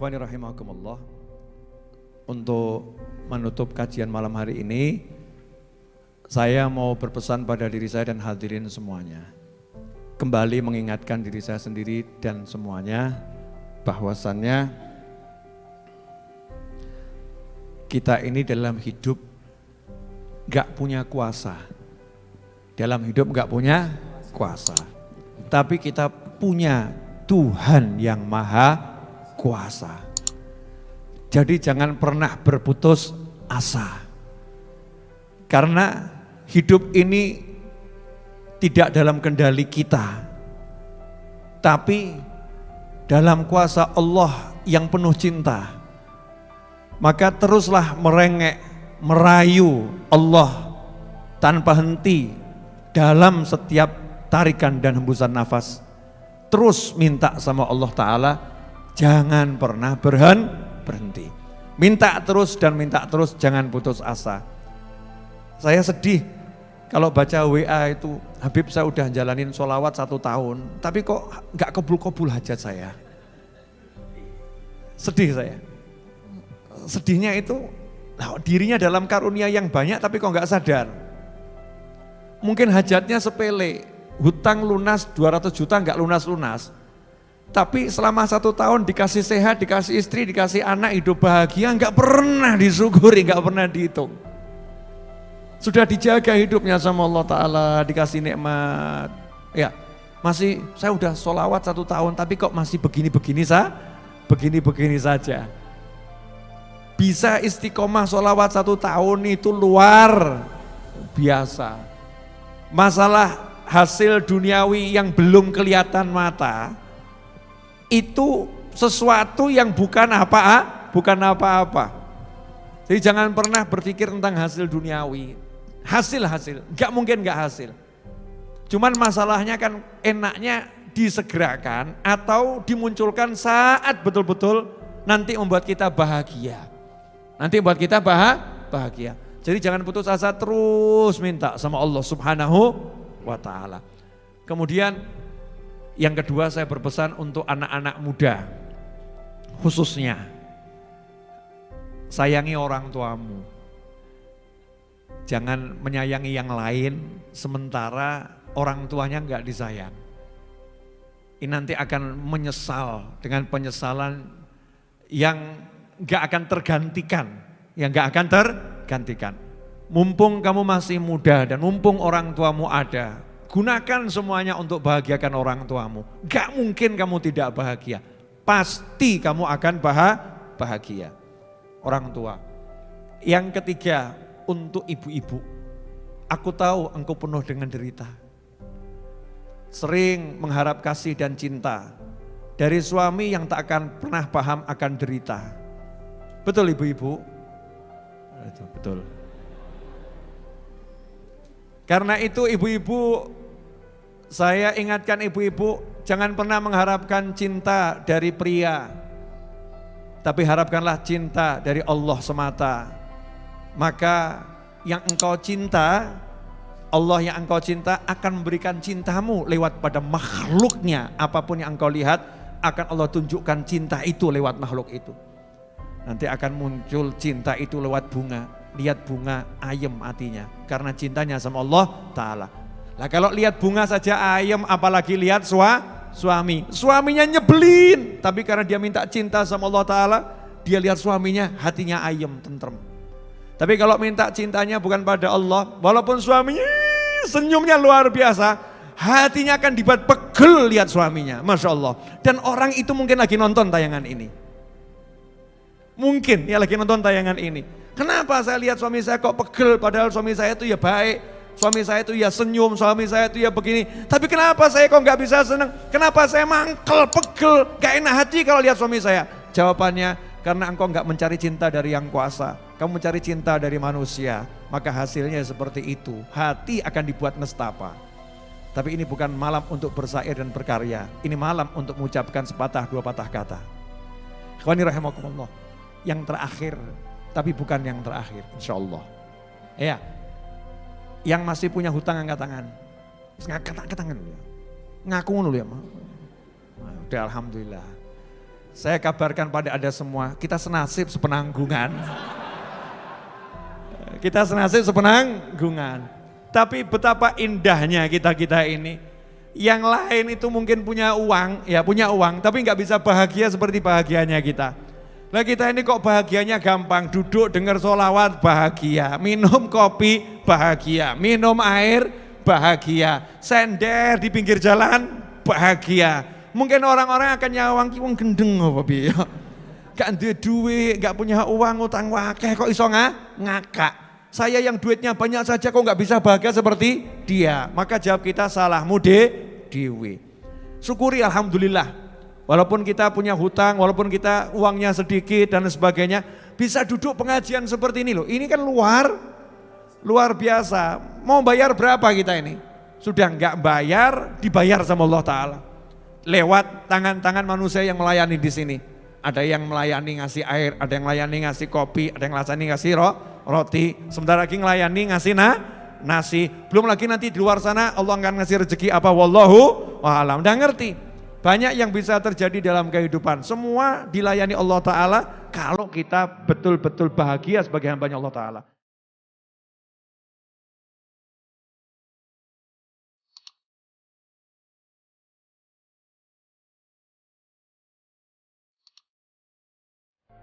Ikhwani rahimakumullah. Untuk menutup kajian malam hari ini, saya mau berpesan pada diri saya dan hadirin semuanya. Kembali mengingatkan diri saya sendiri dan semuanya bahwasannya kita ini dalam hidup gak punya kuasa. Dalam hidup gak punya kuasa. Tapi kita punya Tuhan yang maha kuasa. Jadi jangan pernah berputus asa. Karena hidup ini tidak dalam kendali kita. Tapi dalam kuasa Allah yang penuh cinta. Maka teruslah merengek, merayu Allah tanpa henti dalam setiap tarikan dan hembusan nafas. Terus minta sama Allah Ta'ala, jangan pernah berhenti. Minta terus dan minta terus, jangan putus asa. Saya sedih kalau baca WA itu, Habib saya udah jalanin sholawat 1 tahun, tapi kok gak kabul-kabul hajat saya. Sedih saya. Sedihnya itu, dirinya dalam karunia yang banyak tapi kok gak sadar. Mungkin hajatnya sepele, hutang lunas 200 juta gak lunas-lunas. Tapi selama 1 tahun dikasih sehat, dikasih istri, dikasih anak, hidup bahagia, gak pernah disyukuri, gak pernah dihitung. Sudah dijaga hidupnya sama Allah Ta'ala, dikasih nikmat. Ya, masih saya udah sholawat 1 tahun tapi kok masih begini-begini saja. Bisa istiqomah sholawat 1 tahun itu luar biasa. Masalah hasil duniawi yang belum kelihatan mata, itu sesuatu yang bukan apa-apa. Jadi jangan pernah berpikir tentang hasil duniawi. Hasil, gak mungkin gak hasil. Cuman masalahnya kan enaknya disegerakan atau dimunculkan saat betul-betul nanti membuat kita bahagia. Bahagia. Jadi jangan putus asa, terus minta sama Allah Subhanahu wa Ta'ala. Kemudian yang kedua, saya berpesan untuk anak-anak muda, khususnya sayangi orang tuamu. Jangan menyayangi yang lain sementara orang tuanya enggak disayang. Ini nanti akan menyesal dengan penyesalan yang enggak akan tergantikan. Mumpung kamu masih muda dan mumpung orang tuamu ada, gunakan semuanya untuk bahagiakan orang tuamu. Gak mungkin kamu tidak bahagia. Pasti kamu akan bahagia. Orang tua. Yang ketiga, untuk ibu-ibu. Aku tahu engkau penuh dengan derita. Sering mengharap kasih dan cinta dari suami yang tak akan pernah paham akan derita. Betul ibu-ibu? Betul. Karena itu ibu-ibu, saya ingatkan ibu-ibu, jangan pernah mengharapkan cinta dari pria. Tapi harapkanlah cinta dari Allah semata. Maka yang engkau cinta, Allah yang engkau cinta akan memberikan cintamu lewat pada makhluknya. Apapun yang engkau lihat, akan Allah tunjukkan cinta itu lewat makhluk itu. Nanti akan muncul cinta itu lewat bunga. Lihat bunga, ayem hatinya. Karena cintanya sama Allah Ta'ala. Nah kalau lihat bunga saja ayem, apalagi lihat suami. Suaminya nyebelin, tapi karena dia minta cinta sama Allah Ta'ala, dia lihat suaminya, hatinya ayem, tentrem. Tapi kalau minta cintanya bukan pada Allah, walaupun suaminya senyumnya luar biasa, hatinya akan dibuat pegel lihat suaminya, Masya Allah. Dan orang itu mungkin lagi nonton tayangan ini. Mungkin ya lagi nonton tayangan ini. Kenapa saya lihat suami saya kok pegel, padahal suami saya itu ya baik, suami saya itu ya senyum, suami saya itu ya begini. Tapi kenapa saya kok gak bisa senang? Kenapa saya mangkel, pegel, gak enak hati kalau lihat suami saya? Jawabannya, karena engkau gak mencari cinta dari yang kuasa, kamu mencari cinta dari manusia, maka hasilnya seperti itu. Hati akan dibuat nestapa. Tapi ini bukan malam untuk bersair dan berkarya, ini malam untuk mengucapkan sepatah dua patah kata. Ikhwani rahimakumullah. Yang terakhir, tapi bukan yang terakhir, insya Allah. Ya, yang masih punya hutang angkat tangan. Angkat tangan dulu ya. Ngaku dulu ya. Udah alhamdulillah. Saya kabarkan pada Anda semua, kita senasib sepenanggungan. Kita senasib sepenanggungan. Tapi betapa indahnya kita-kita ini. Yang lain itu mungkin punya uang, ya punya uang, tapi nggak bisa bahagia seperti bahagianya kita. Nah kita ini kok bahagianya gampang, duduk dengar sholawat bahagia, minum kopi bahagia, minum air bahagia, sender di pinggir jalan bahagia. Mungkin orang-orang akan nyawang ki wong gendeng apa piye. Gak duwe duit, gak punya uang, utang wakeh kok iso ngakak. Saya yang duitnya banyak saja kok gak bisa bahagia seperti dia. Maka jawab kita salahmu dewe. Syukuri alhamdulillah. Walaupun kita punya hutang, walaupun kita uangnya sedikit dan sebagainya, bisa duduk pengajian seperti ini loh. Ini kan luar biasa. Mau bayar berapa kita ini? Sudah gak bayar, dibayar sama Allah Ta'ala. Lewat tangan-tangan manusia yang melayani di sini. Ada yang melayani ngasih air, ada yang melayani ngasih kopi, ada yang melayani ngasih roti. Sebentar lagi melayani ngasih nasi. Belum lagi nanti di luar sana Allah akan ngasih rezeki apa wallahu a'lam. Udah ngerti? Banyak yang bisa terjadi dalam kehidupan. Semua dilayani Allah Ta'ala kalau kita betul-betul bahagia sebagai hambanya Allah Ta'ala.